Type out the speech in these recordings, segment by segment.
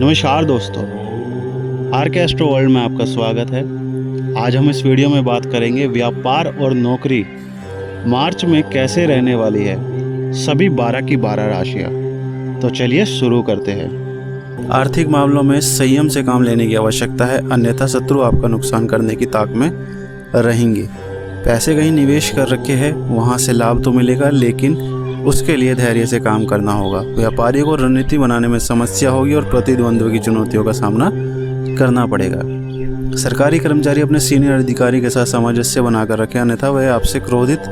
नमस्कार दोस्तों, आर के एस्ट्रो वर्ल्ड में आपका स्वागत है। आज हम इस वीडियो में बात करेंगे व्यापार और नौकरी मार्च में कैसे रहने वाली है, सभी 12 की 12 राशियाँ। तो चलिए शुरू करते हैं। आर्थिक मामलों में संयम से काम लेने की आवश्यकता है, अन्यथा शत्रु आपका नुकसान करने की ताक में रहेंगे। पैसे कहीं निवेश कर रखे हैं, वहाँ से लाभ तो मिलेगा, लेकिन उसके लिए धैर्य से काम करना होगा। व्यापारियों को रणनीति बनाने में समस्या होगी और प्रतिद्वंद्वियों की चुनौतियों का सामना करना पड़ेगा। सरकारी कर्मचारी अपने सीनियर अधिकारी के साथ सामंजस्य बनाकर रखें, अन्यथा वह आपसे क्रोधित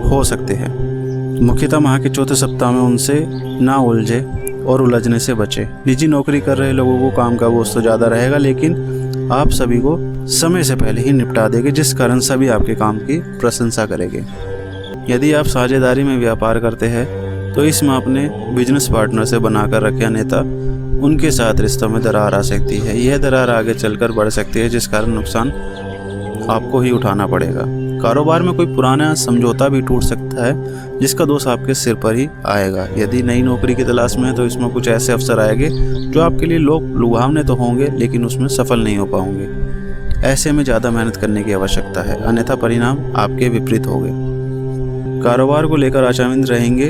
हो सकते हैं। मुख्यतः माह के चौथे सप्ताह में उनसे ना उलझे और उलझने से बचे। निजी नौकरी कर रहे लोगों को काम का बोझ तो ज़्यादा रहेगा, लेकिन आप सभी को समय से पहले ही निपटा देंगे, जिस कारण सभी आपके काम की प्रशंसा करेंगे। यदि आप साझेदारी में व्यापार करते हैं तो इसमें अपने बिजनेस पार्टनर से बनाकर रखें, अन्यथा उनके साथ रिश्तों में दरार आ सकती है। यह दरार आगे चलकर बढ़ सकती है, जिस कारण नुकसान आपको ही उठाना पड़ेगा। कारोबार में कोई पुराना समझौता भी टूट सकता है, जिसका दोष आपके सिर पर ही आएगा। यदि नई नौकरी की तलाश में है तो इसमें कुछ ऐसे अवसर आएंगे जो आपके लिए लुभावने तो होंगे, लेकिन उसमें सफल नहीं हो पाओगे। ऐसे में ज़्यादा मेहनत करने की आवश्यकता है, अन्यथा परिणाम आपके विपरीत होंगे। कारोबार को लेकर आशावादी रहेंगे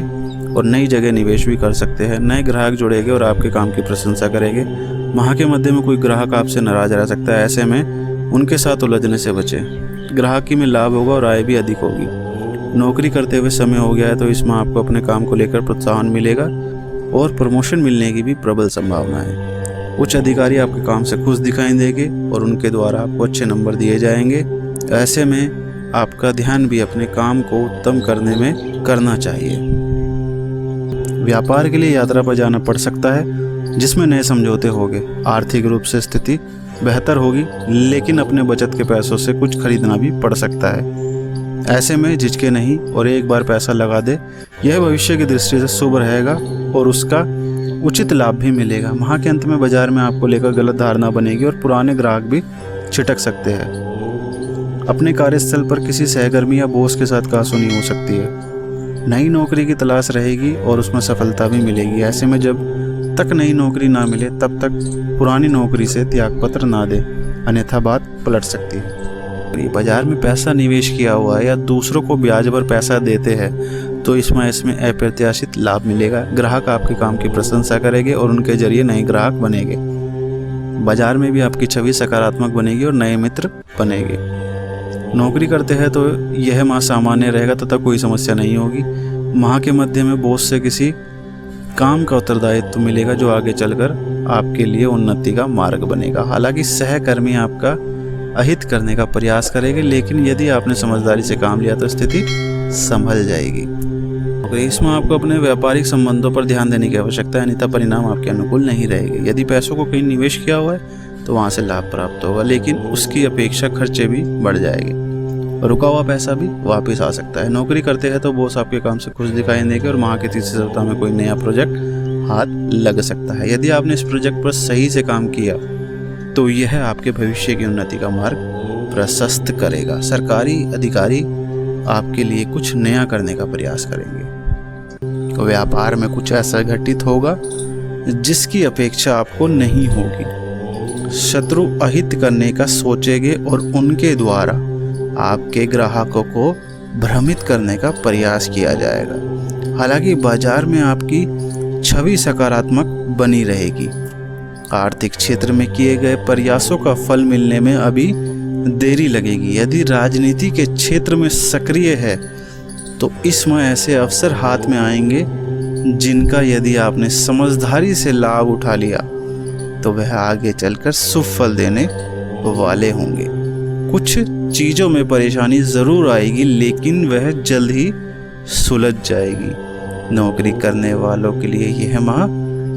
और नई जगह निवेश भी कर सकते हैं। नए ग्राहक जुड़ेंगे और आपके काम की प्रशंसा करेंगे। माह के मध्य में कोई ग्राहक आपसे नाराज रह सकता है, ऐसे में उनके साथ उलझने से बचें। ग्राहकी में लाभ होगा और आय भी अधिक होगी। नौकरी करते हुए समय हो गया है तो इसमें आपको अपने काम को लेकर प्रोत्साहन मिलेगा और प्रमोशन मिलने की भी प्रबल संभावना है। उच्च अधिकारी आपके काम से खुश दिखाई देंगे और उनके द्वारा आपको अच्छे नंबर दिए जाएंगे। ऐसे में आपका ध्यान भी अपने काम को उत्तम करने में करना चाहिए। व्यापार के लिए यात्रा पर जाना पड़ सकता है, जिसमें नए समझौते होंगे। आर्थिक रूप से स्थिति बेहतर होगी, लेकिन अपने बचत के पैसों से कुछ खरीदना भी पड़ सकता है। ऐसे में झिझके नहीं और एक बार पैसा लगा दे। यह भविष्य की दृष्टि से शुभ रहेगा और उसका उचित लाभ भी मिलेगा। माह के अंत में बाजार में आपको लेकर गलत धारणा बनेगी और पुराने ग्राहक भी छिटक सकते हैं। अपने कार्यस्थल पर किसी सहकर्मी या बॉस के साथ कहासुनी हो सकती है। नई नौकरी की तलाश रहेगी और उसमें सफलता भी मिलेगी। ऐसे में जब तक नई नौकरी ना मिले तब तक पुरानी नौकरी से त्यागपत्र ना दे, अन्यथा बात पलट सकती है। बाजार में पैसा निवेश किया हुआ है या दूसरों को ब्याज पर पैसा देते हैं तो इसमें अप्रत्याशित लाभ मिलेगा। ग्राहक आपके काम की प्रशंसा करेंगे और उनके जरिए नए ग्राहक बनेंगे। बाजार में भी आपकी छवि सकारात्मक बनेगी और नए मित्र बनेंगे। नौकरी करते हैं तो यह माह सामान्य रहेगा तथा कोई समस्या नहीं होगी। माह के मध्य में बॉस से किसी काम का उत्तरदायित्व मिलेगा जो आगे चलकर आपके लिए उन्नति का मार्ग बनेगा। हालांकि सहकर्मी आपका अहित करने का प्रयास करेंगे, लेकिन यदि आपने समझदारी से काम लिया तो स्थिति संभल जाएगी। इसमें आपको अपने व्यापारिक संबंधों पर ध्यान देने की आवश्यकता है, अन्यथा परिणाम आपके अनुकूल नहीं रहेंगे। यदि पैसों को कहीं निवेश किया हुआ है तो वहाँ से लाभ प्राप्त होगा, लेकिन उसकी अपेक्षा खर्चे भी बढ़ जाएंगे। रुका हुआ पैसा भी वापस आ सकता है। नौकरी करते हैं तो बॉस आपके काम से खुश दिखाई देंगे और माह के तीसरे सप्ताह में कोई नया प्रोजेक्ट हाथ लग सकता है। यदि आपने इस प्रोजेक्ट पर सही से काम किया तो यह आपके भविष्य की उन्नति का मार्ग प्रशस्त करेगा। सरकारी अधिकारी आपके लिए कुछ नया करने का प्रयास करेंगे। व्यापार में कुछ ऐसा घटित होगा जिसकी अपेक्षा आपको नहीं होगी। शत्रु अहित करने का सोचेंगे और उनके द्वारा आपके ग्राहकों को भ्रमित करने का प्रयास किया जाएगा। हालांकि बाजार में आपकी छवि सकारात्मक बनी रहेगी। आर्थिक क्षेत्र में किए गए प्रयासों का फल मिलने में अभी देरी लगेगी। यदि राजनीति के क्षेत्र में सक्रिय है तो इसमें ऐसे अवसर हाथ में आएंगे जिनका यदि आपने समझदारी से लाभ उठा लिया तो वह आगे चलकर शुभ फल देने वाले होंगे। कुछ चीज़ों में परेशानी ज़रूर आएगी, लेकिन वह जल्द ही सुलझ जाएगी। नौकरी करने वालों के लिए यह माह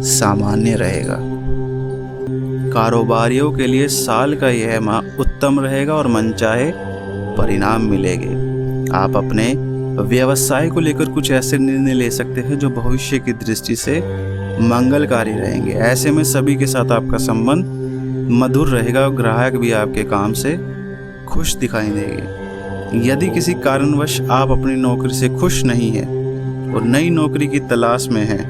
सामान्य रहेगा। कारोबारियों के लिए साल का यह माह उत्तम रहेगा और मनचाहे परिणाम मिलेंगे। आप अपने व्यवसाय को लेकर कुछ ऐसे निर्णय ले सकते हैं जो भविष्य की दृष्टि से मंगलकारी रहेंगे। ऐसे में सभी के साथ आपका संबंध मधुर रहेगा और ग्राहक भी आपके काम से खुश दिखाई देंगे। यदि किसी कारणवश आप अपनी नौकरी से खुश नहीं हैं और नई नौकरी की तलाश में हैं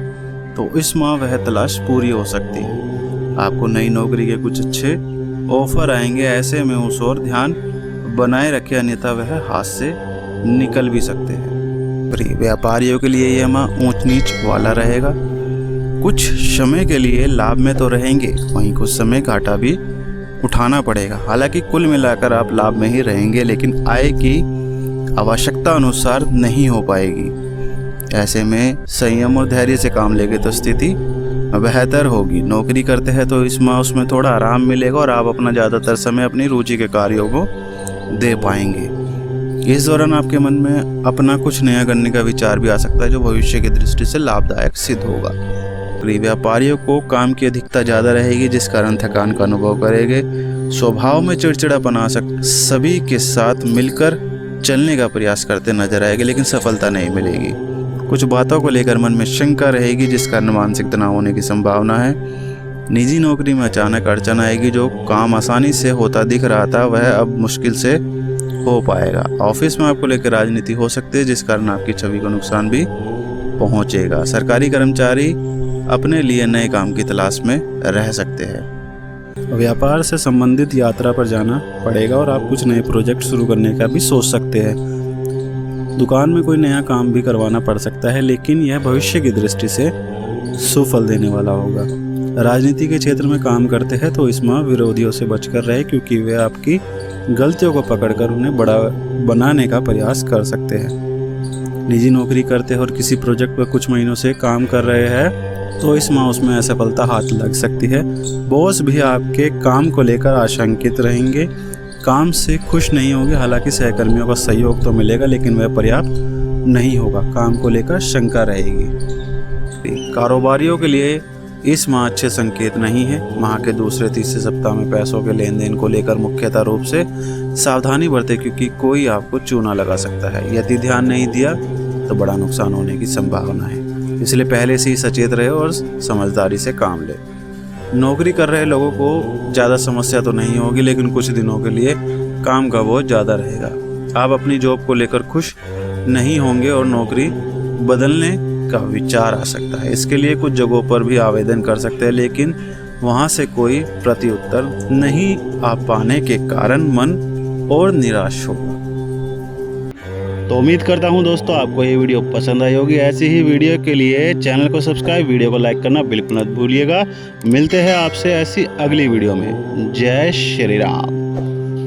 तो इस माह वह तलाश पूरी हो सकती है। आपको नई नौकरी के कुछ अच्छे ऑफर आएंगे। ऐसे में उस ओर ध्यान बनाए रखें, अन्यथा वह हाथ से निकल भी सकते हैं। प्रिय व्यापारियों के लिए यह माह ऊंच नीच वाला रहेगा। कुछ समय के लिए लाभ में तो रहेंगे, वहीं कुछ समय घाटा भी उठाना पड़ेगा। हालांकि कुल मिलाकर आप लाभ में ही रहेंगे, लेकिन आय की आवश्यकता अनुसार नहीं हो पाएगी। ऐसे में संयम और धैर्य से काम लेंगे तो स्थिति बेहतर होगी। नौकरी करते हैं तो इस माह उसमें थोड़ा आराम मिलेगा और आप अपना ज़्यादातर समय अपनी रुचि के कार्यों को दे पाएंगे। इस दौरान आपके मन में अपना कुछ नया करने का विचार भी आ सकता है, जो भविष्य की दृष्टि से लाभदायक सिद्ध होगा। प्रिय व्यापारियों को काम की अधिकता ज़्यादा रहेगी, जिस कारण थकान का अनुभव करेंगे। स्वभाव में चिड़चिड़ापन आ सकता, सभी के साथ मिलकर चलने का प्रयास करते नजर आएंगे, लेकिन सफलता नहीं मिलेगी। कुछ बातों को लेकर मन में शंका रहेगी, जिस कारण मानसिक तनाव होने की संभावना है। निजी नौकरी में अचानक अड़चन आएगी। जो काम आसानी से होता दिख रहा था वह अब मुश्किल से हो पाएगा। ऑफिस में आपको लेकर राजनीति हो सकती है, जिस कारण आपकी छवि को नुकसान भी पहुंचेगा। सरकारी कर्मचारी अपने लिए नए काम की तलाश में रह सकते हैं। व्यापार से संबंधित यात्रा पर जाना पड़ेगा और आप कुछ नए प्रोजेक्ट शुरू करने का भी सोच सकते हैं। दुकान में कोई नया काम भी करवाना पड़ सकता है, लेकिन यह भविष्य की दृष्टि से सुफल देने वाला होगा। राजनीति के क्षेत्र में काम करते हैं तो इस माह विरोधियों से बचकर रहे, क्योंकि वे आपकी गलतियों को पकड़कर उन्हें बड़ा बनाने का प्रयास कर सकते हैं। निजी नौकरी करते हैं और किसी प्रोजेक्ट पर कुछ महीनों से काम कर रहे हैं तो इस माह उसमें असफलता हाथ लग सकती है। बॉस भी आपके काम को लेकर आशंकित रहेंगे, काम से खुश नहीं होंगे। हालांकि सहकर्मियों का सहयोग तो मिलेगा, लेकिन वह पर्याप्त नहीं होगा। काम को लेकर शंका रहेगी। कारोबारियों के लिए इस माह अच्छे संकेत नहीं है। माह के दूसरे तीसरे सप्ताह में पैसों के लेन देन को लेकर मुख्यतः रूप से सावधानी बरतें, क्योंकि कोई आपको चूना लगा सकता है। यदि ध्यान नहीं दिया तो बड़ा नुकसान होने की संभावना है, इसलिए पहले से ही सचेत रहे और समझदारी से काम ले। नौकरी कर रहे लोगों को ज़्यादा समस्या तो नहीं होगी, लेकिन कुछ दिनों के लिए काम का बोझ ज़्यादा रहेगा। आप अपनी जॉब को लेकर खुश नहीं होंगे और नौकरी बदलने का विचार आ सकता है। इसके लिए कुछ जगहों पर भी आवेदन कर सकते हैं, लेकिन वहां से कोई प्रत्युत्तर नहीं आ पाने के कारण मन और निराश होगा। तो उम्मीद करता हूं दोस्तों आपको ये वीडियो पसंद आई होगी। ऐसी ही वीडियो के लिए चैनल को सब्सक्राइब, वीडियो को लाइक करना बिल्कुल मत भूलिएगा। मिलते हैं आपसे ऐसी अगली वीडियो में। जय श्री राम।